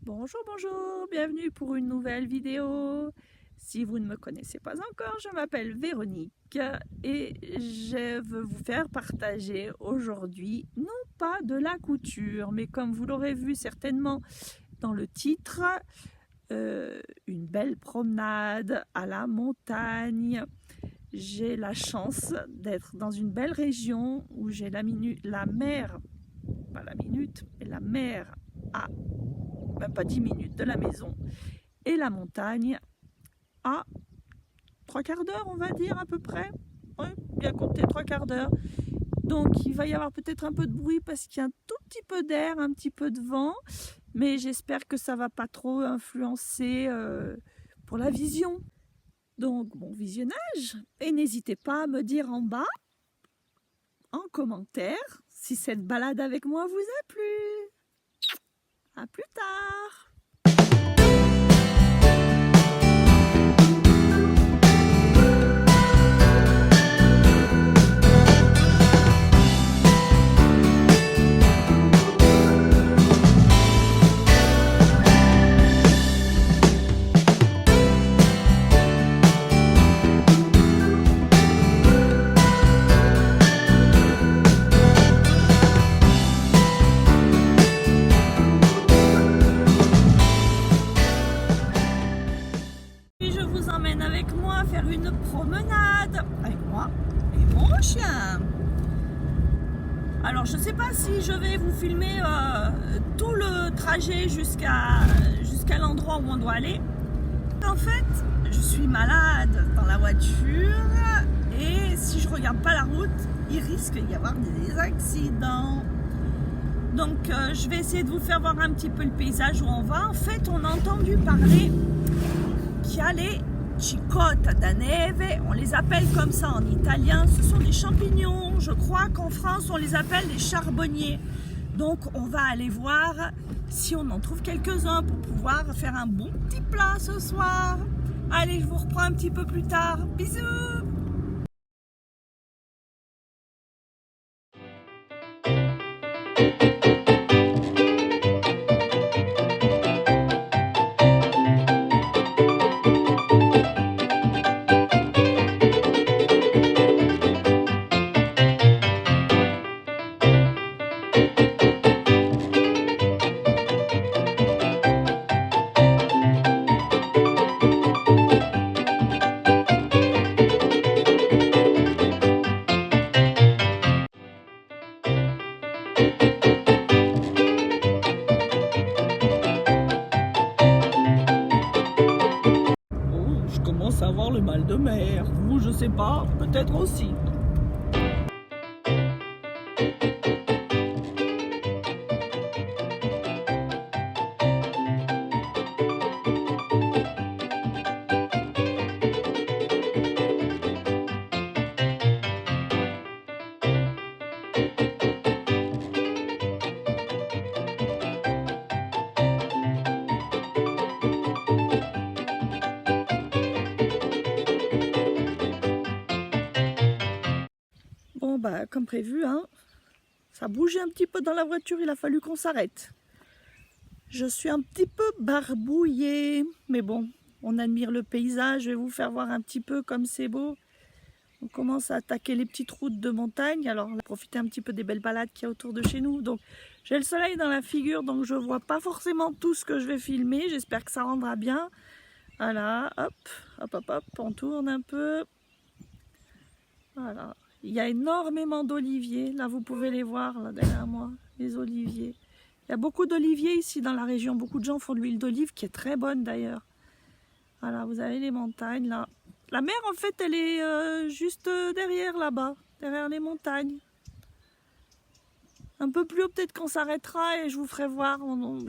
Bonjour, bonjour, bienvenue pour une nouvelle vidéo. Si vous ne me connaissez pas encore, je m'appelle Véronique et je veux vous faire partager aujourd'hui, non pas de la couture, mais comme vous l'aurez vu certainement dans le titre, une belle promenade à la montagne. J'ai la chance d'être dans une belle région où j'ai la mer, pas la minute, mais la mer à même pas 10 minutes de la maison et la montagne à 3/4 d'heure, on va dire à peu près. Ouais, bien compter 3/4 d'heure. Donc il va y avoir peut-être un peu de bruit parce qu'il y a un tout petit peu d'air, un petit peu de vent, mais j'espère que ça va pas trop influencer pour la vision. Donc bon visionnage, et n'hésitez pas à me dire en bas, en commentaire, si cette balade avec moi vous a plu. À plus tard. Avec moi faire une promenade avec moi et mon chien. Alors je sais pas si je vais vous filmer tout le trajet jusqu'à l'endroit où on doit aller. En fait je suis malade dans la voiture et si je regarde pas la route il risque d'y avoir des accidents. Donc je vais essayer de vous faire voir un petit peu le paysage où on va. En fait on a entendu parler qu'il y a les cicotte da neve, on les appelle comme ça en italien, ce sont des champignons, je crois qu'en France on les appelle des charbonniers. Donc on va aller voir si on en trouve quelques-uns pour pouvoir faire un bon petit plat ce soir. Allez, je vous reprends un petit peu plus tard, bisous. Avoir le mal de mer, vous je sais pas, peut-être aussi. Bon bah comme prévu, hein, ça bougeait un petit peu dans la voiture, il a fallu qu'on s'arrête. Je suis un petit peu barbouillée, mais bon, on admire le paysage, je vais vous faire voir un petit peu comme c'est beau. On commence à attaquer les petites routes de montagne, alors on va profiter un petit peu des belles balades qu'il y a autour de chez nous. Donc j'ai le soleil dans la figure, donc je vois pas forcément tout ce que je vais filmer, j'espère que ça rendra bien. Voilà, hop, hop, hop, hop, on tourne un peu. Voilà. Il y a énormément d'oliviers, là vous pouvez les voir là derrière moi, les oliviers. Il y a beaucoup d'oliviers ici dans la région, beaucoup de gens font de l'huile d'olive qui est très bonne d'ailleurs. Voilà, vous avez les montagnes là. La mer en fait elle est juste derrière là-bas, derrière les montagnes. Un peu plus haut peut-être qu'on s'arrêtera et je vous ferai voir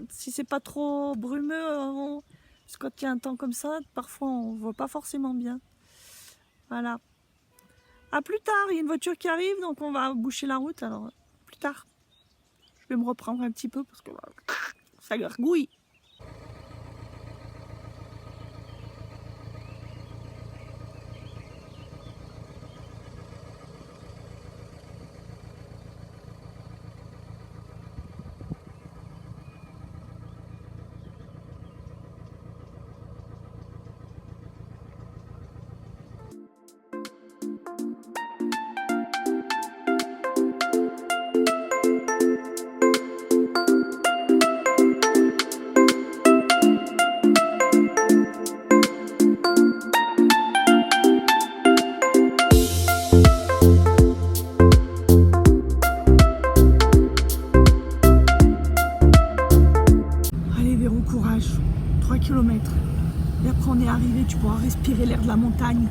si c'est pas trop brumeux. Parce que quand il y a un temps comme ça, parfois on voit pas forcément bien. Voilà. À plus tard, il y a une voiture qui arrive, donc on va boucher la route, alors plus tard. Je vais me reprendre un petit peu parce que ça gargouille. Allez, bon courage. 3 km. Et après on est arrivé, tu pourras respirer l'air de la montagne.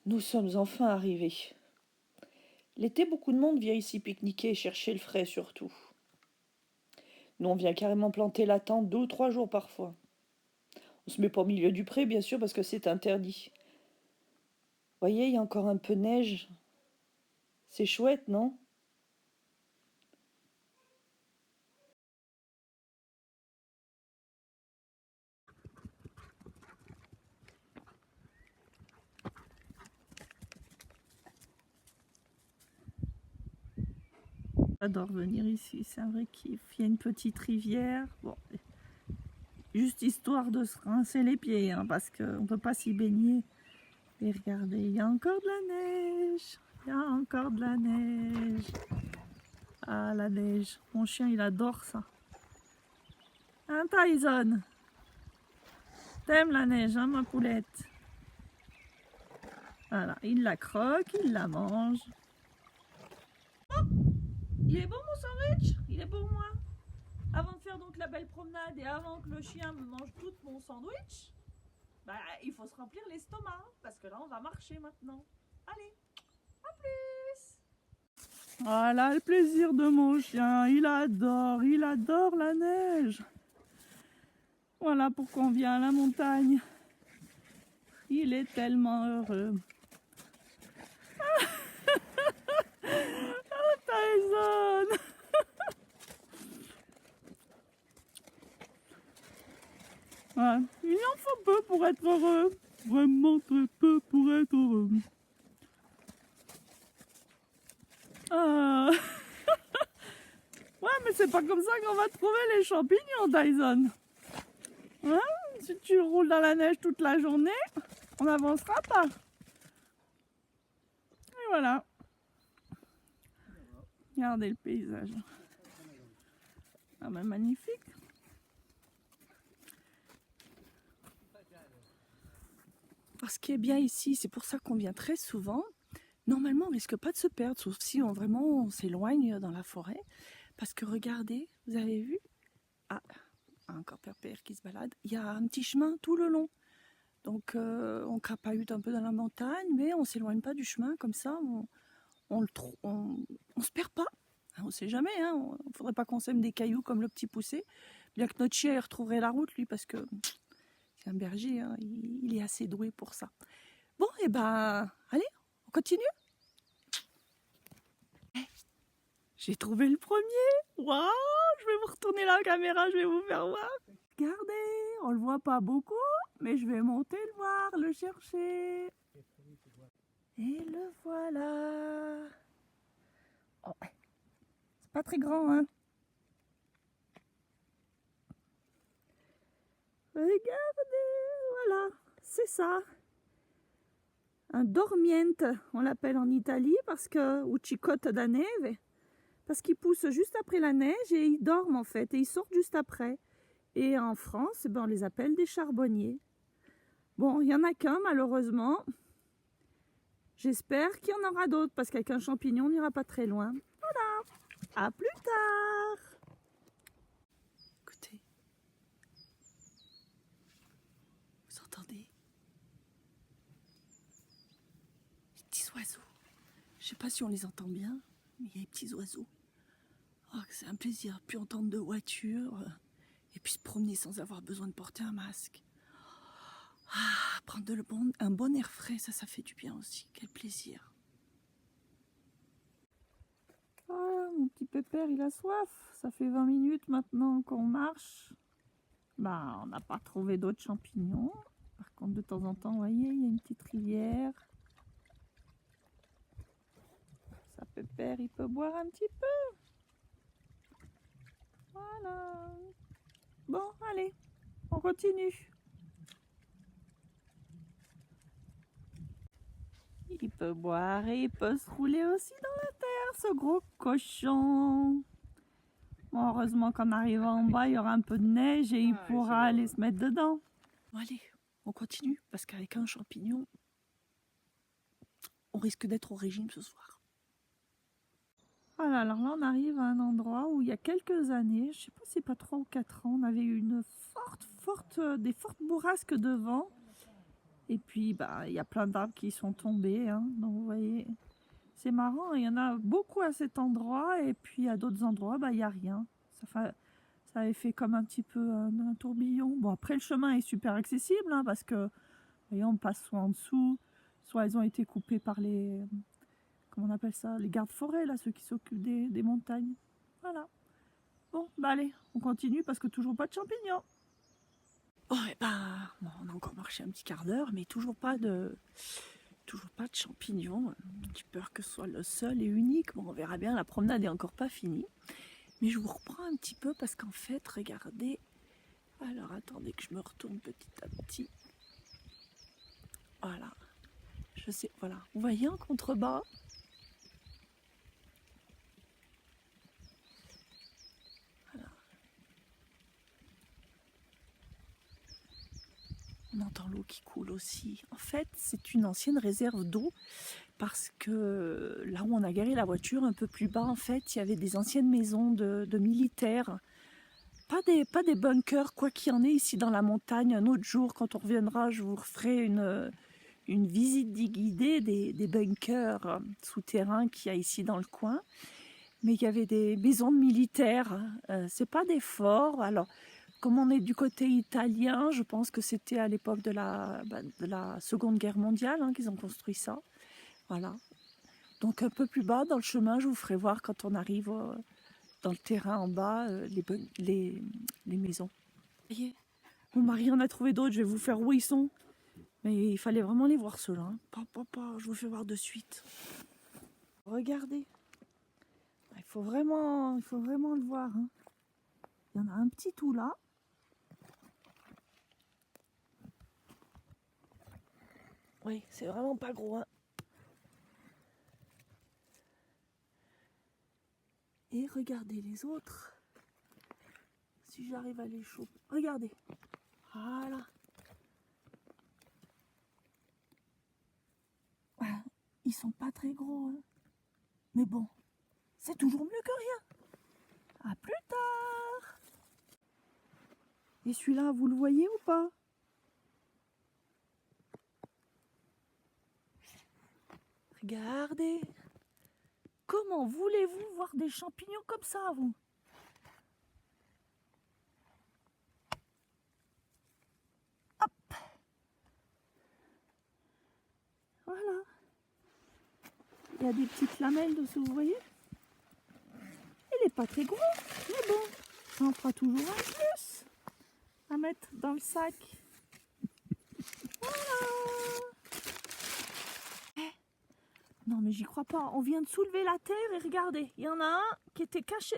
Nous sommes enfin arrivés. L'été, beaucoup de monde vient ici pique-niquer et chercher le frais surtout. Nous, on vient carrément planter la tente 2 ou 3 jours parfois. On se met pas au milieu du pré, bien sûr, parce que c'est interdit. Vous voyez, il y a encore un peu de neige. C'est chouette, non ? J'adore venir ici, c'est un vrai kiff. Il y a une petite rivière. Bon, juste histoire de se rincer les pieds, hein, parce qu'on ne peut pas s'y baigner. Et regardez, il y a encore de la neige. Il y a encore de la neige. Ah, la neige. Mon chien, il adore ça. Hein, Tyson? T'aimes la neige, hein, ma poulette? Voilà, il la croque, il la mange. Oh, il est bon mon sandwich? Il est pour moi? Avant de faire donc la belle promenade et avant que le chien me mange tout mon sandwich, bah, il faut se remplir l'estomac, parce que là on va marcher maintenant. Allez, à plus! Voilà le plaisir de mon chien, il adore la neige. Voilà pourquoi on vient à la montagne. Il est tellement heureux. Oh, Tyson! Ouais, il en faut peu pour être heureux. Vraiment très peu pour être heureux. Ouais, mais c'est pas comme ça qu'on va trouver les champignons, Tyson. Hein? Si tu roules dans la neige toute la journée, on n'avancera pas. Et voilà. Regardez le paysage. Ah ben magnifique. Ce qui est bien ici, c'est pour ça qu'on vient très souvent. Normalement, on risque pas de se perdre, sauf si on s'éloigne dans la forêt. Parce que regardez, vous avez vu? Ah, encore Père qui se balade. Il y a un petit chemin tout le long. Donc on crapahute un peu dans la montagne, mais on s'éloigne pas du chemin. Comme ça, on se perd pas. On sait jamais, hein. Il ne faudrait pas qu'on sème des cailloux comme le petit poussé. Bien que notre chien retrouverait la route, lui, parce que c'est un berger, hein, il est assez doué pour ça. Bon, et ben, allez, on continue. J'ai trouvé le premier. Waouh, je vais vous retourner la caméra, je vais vous faire voir. Regardez, on le voit pas beaucoup, mais je vais monter le voir, le chercher. Et le voilà. Oh, c'est pas très grand, hein. Regardez, voilà, c'est ça. Un dormiente, on l'appelle en Italie, parce que, ou cicotte da neve, parce qu'ils poussent juste après la neige et ils dorment en fait, et ils sortent juste après. Et en France, ben, on les appelle des charbonniers. Bon, il n'y en a qu'un malheureusement. J'espère qu'il y en aura d'autres, parce qu'avec un champignon, on n'ira pas très loin. Voilà, à plus tard. Écoutez, vous entendez? Les petits oiseaux. Je ne sais pas si on les entend bien, mais il y a les petits oiseaux. Oh, c'est un plaisir, puis entendre de voitures, et puis se promener sans avoir besoin de porter un masque. Ah, prendre un bon air frais, ça fait du bien aussi. Quel plaisir. Voilà, mon petit pépère, il a soif. Ça fait 20 minutes maintenant qu'on marche. Bah, on n'a pas trouvé d'autres champignons. Par contre, de temps en temps, vous voyez, il y a une petite rivière. Ça pépère, il peut boire un petit peu. Voilà. Bon, allez, on continue. Il peut boire et il peut se rouler aussi dans la terre, ce gros cochon. Bon, heureusement qu'en arrivant en bas, il y aura un peu de neige et il pourra aller se mettre dedans. Bon, allez, on continue, parce qu'avec un champignon, on risque d'être au régime ce soir. Voilà, alors là, on arrive à un endroit où il y a quelques années, je ne sais pas si c'est pas 3 ou 4 ans, on avait eu des fortes bourrasques de vent. Et puis, bah, il y a plein d'arbres qui sont tombés, hein. Donc, vous voyez, c'est marrant, il y en a beaucoup à cet endroit, et puis à d'autres endroits, bah, il n'y a rien. Ça avait fait comme un petit peu un tourbillon. Bon, après, le chemin est super accessible, hein, parce que, vous voyez, on passe soit en dessous, soit elles ont été coupées par les, comment on appelle ça, les gardes-forêts, là, ceux qui s'occupent des montagnes. Voilà. Bon, bah allez, on continue, parce que toujours pas de champignons. Oh, et ben, bon, on a encore marché un petit quart d'heure, mais toujours pas de champignons. J'ai peur que ce soit le seul et unique. Bon, on verra bien, la promenade n'est encore pas finie. Mais je vous reprends un petit peu parce qu'en fait, regardez. Alors, attendez que je me retourne petit à petit. Voilà. Je sais, voilà. Vous voyez en contrebas? Voilà. On entend l'eau qui coule aussi. En fait, c'est une ancienne réserve d'eau parce que là où on a garé la voiture, un peu plus bas, en fait, il y avait des anciennes maisons de militaires. Pas des bunkers, quoi qu'il y en ait ici dans la montagne. Un autre jour, quand on reviendra, je vous referai une visite guidée des bunkers souterrains qu'il y a ici dans le coin. Mais il y avait des maisons de militaires. C'est pas des forts. Alors, comme on est du côté italien, je pense que c'était à l'époque de la Seconde Guerre mondiale, hein, qu'ils ont construit ça. Voilà. Donc un peu plus bas dans le chemin, je vous ferai voir quand on arrive dans le terrain en bas, les maisons. Vous voyez, mon mari en a trouvé d'autres, je vais vous faire où ils sont. Mais il fallait vraiment les voir ceux-là. Hein. Je vous fais voir de suite. Regardez. Il faut vraiment le voir. Hein. Il y en a un petit tout là. Oui, c'est vraiment pas gros. Hein. Et regardez les autres. Si j'arrive à les choper. Regardez. Voilà. Ils sont pas très gros. Hein. Mais bon, c'est toujours mieux que rien. À plus tard. Et celui-là, vous le voyez ou pas? Regardez. Comment voulez-vous voir des champignons comme ça, vous? Hop. Voilà. Il y a des petites lamelles dessous, vous voyez? Il n'est pas très gros, mais bon, ça en fera toujours un plus à mettre dans le sac. Voilà. Non mais j'y crois pas, on vient de soulever la terre et regardez, il y en a un qui était caché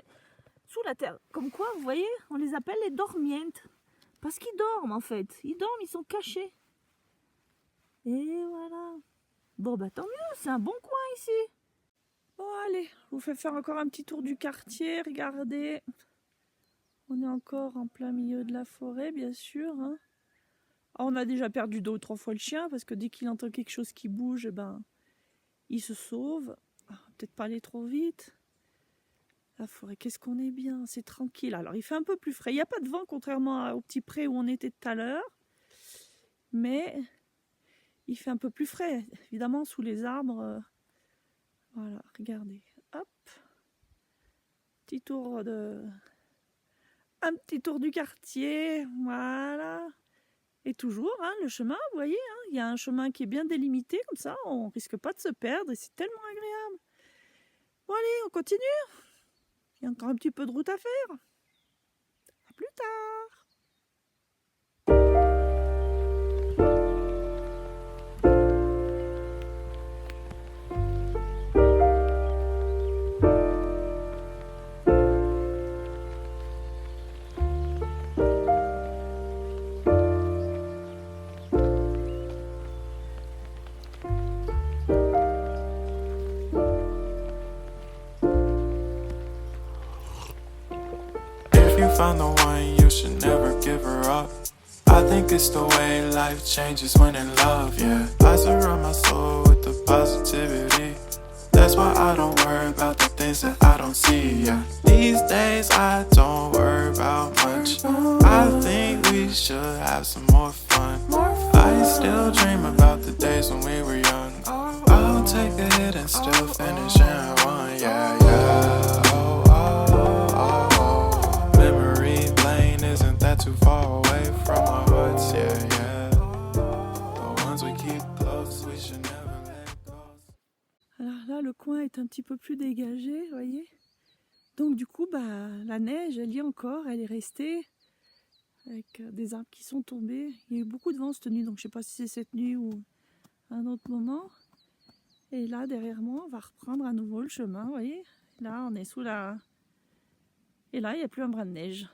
sous la terre. Comme quoi, vous voyez, on les appelle les dormientes. Parce qu'ils dorment en fait, ils dorment, ils sont cachés. Et voilà. Bon bah tant mieux, c'est un bon coin ici. Bon allez, je vous fais faire encore un petit tour du quartier, regardez. On est encore en plein milieu de la forêt, bien sûr. Hein. Ah, on a déjà perdu 2 ou 3 fois le chien, parce que dès qu'il entend quelque chose qui bouge, eh ben, il se sauve. Ah, peut-être pas aller trop vite. La forêt, qu'est-ce qu'on est bien, c'est tranquille. Alors il fait un peu plus frais, il n'y a pas de vent, contrairement au petit pré où on était tout à l'heure. Mais il fait un peu plus frais, évidemment, sous les arbres. Voilà, regardez. Hop. Un petit tour du quartier, voilà. Et toujours, hein, le chemin, vous voyez, hein, il y a un chemin qui est bien délimité, comme ça, on risque pas de se perdre et c'est tellement agréable. Bon allez, on continue. Il y a encore un petit peu de route à faire. À plus tard. If you find the one, you should never give her up. I think it's the way life changes when in love, yeah. I surround my soul with the positivity. That's why I don't worry about the things that I don't see, yeah. These days I don't worry about much. I think we should have some more fun. I still dream about the days when we were young. I'll take a hit and still finish in one, yeah, yeah. Oh, oh, oh, oh. Memory lane, isn't that too far away from our hearts, yeah, yeah. The ones we keep close, we should never let go. Alors là, le coin est un petit peu plus dégagé, vous voyez. Donc du coup, bah, la neige, elle y est encore, elle est restée avec des arbres qui sont tombés. Il y a eu beaucoup de vent cette nuit, donc je ne sais pas si c'est cette nuit ou un autre moment. Et là, derrière moi, on va reprendre à nouveau le chemin, vous voyez. Là, on est sous la... Et là, il n'y a plus un brin de neige.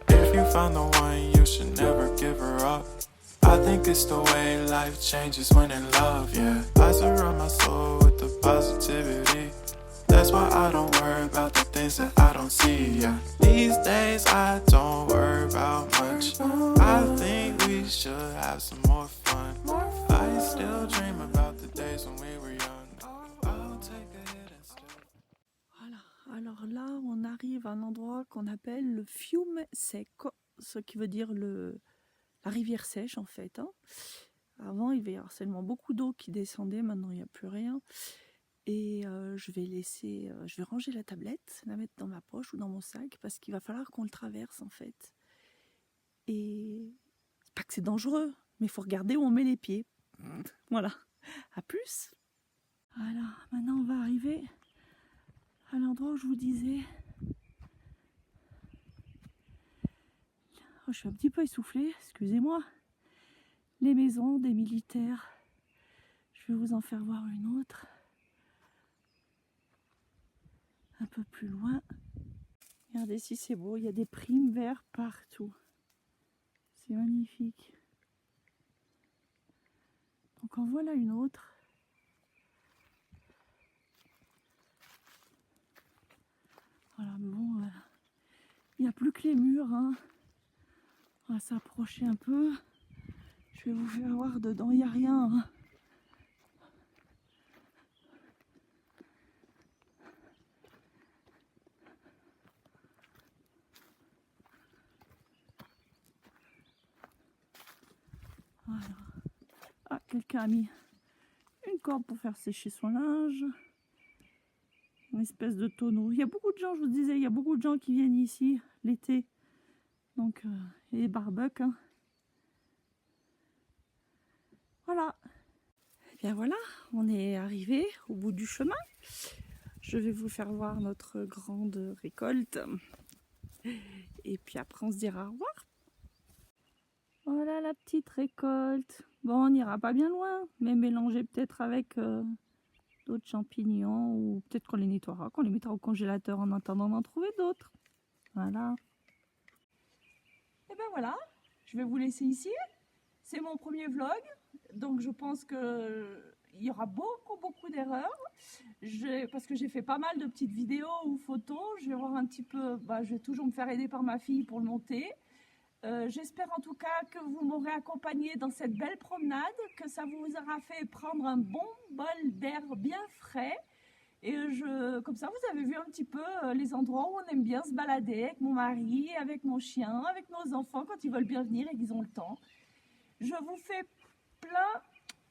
If you find the one, you should never give her up. I think it's the way life changes when in love, yeah. I surround my soul with the positivity. That's why I don't worry about the things that I don't see, yeah. These days I don't worry about much. I think we should have some more fun. I still dream about the days when we were young. I'll take a hit and still... Voilà, alors là, on arrive à un endroit qu'on appelle le fiume secco, ce qui veut dire la rivière sèche en fait. Hein. Avant, il y avait avoir seulement beaucoup d'eau qui descendait, maintenant il n'y a plus rien. Et je vais ranger la tablette, la mettre dans ma poche ou dans mon sac, parce qu'il va falloir qu'on le traverse en fait. Et c'est pas que c'est dangereux, mais il faut regarder où on met les pieds. Voilà, à plus. Voilà, maintenant on va arriver à l'endroit où je vous disais. Oh, je suis un petit peu essoufflée, excusez-moi. Les maisons des militaires. Je vais vous en faire voir une autre. Un peu plus loin. Regardez si c'est beau, il y a des primes verts partout. C'est magnifique. Donc en voilà une autre. Voilà, mais bon, il n'y a plus que les murs. Hein. On va s'approcher un peu. Je vais vous faire voir dedans, il n'y a rien. Hein. Voilà. Ah, quelqu'un a mis une corde pour faire sécher son linge. Une espèce de tonneau. Il y a beaucoup de gens, je vous disais, il y a beaucoup de gens qui viennent ici l'été. Donc, il y a des barbecues. Hein. Voilà. Et bien voilà, on est arrivé au bout du chemin. Je vais vous faire voir notre grande récolte. Et puis après, on se dira au revoir. Voilà la petite récolte. Bon, on n'ira pas bien loin, mais mélanger peut-être avec d'autres champignons, ou peut-être qu'on les nettoiera, qu'on les mettra au congélateur en attendant d'en trouver d'autres. Voilà. Et ben voilà, je vais vous laisser ici. C'est mon premier vlog, donc je pense que il y aura beaucoup d'erreurs. Parce que j'ai fait pas mal de petites vidéos ou photos. Je vais voir un petit peu, je vais toujours me faire aider par ma fille pour le monter. J'espère en tout cas que vous m'aurez accompagné dans cette belle promenade, que ça vous aura fait prendre un bon bol d'air bien frais. Et comme ça, vous avez vu un petit peu les endroits où on aime bien se balader avec mon mari, avec mon chien, avec nos enfants quand ils veulent bien venir et qu'ils ont le temps. Je vous fais plein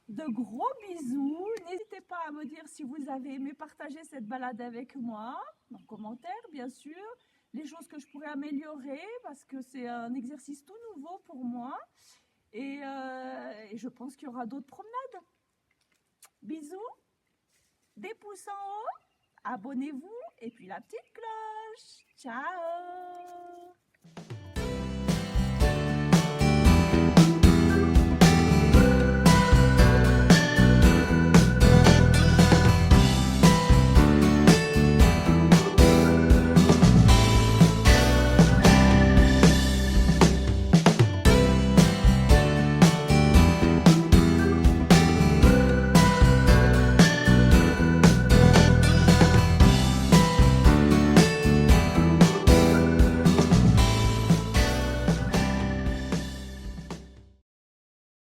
de gros bisous. N'hésitez pas à me dire si vous avez aimé partager cette balade avec moi, en commentaire bien sûr. les choses que je pourrais améliorer parce que c'est un exercice tout nouveau pour moi. Et je pense qu'il y aura d'autres promenades. Bisous, des pouces en haut, abonnez-vous et puis la petite cloche. Ciao!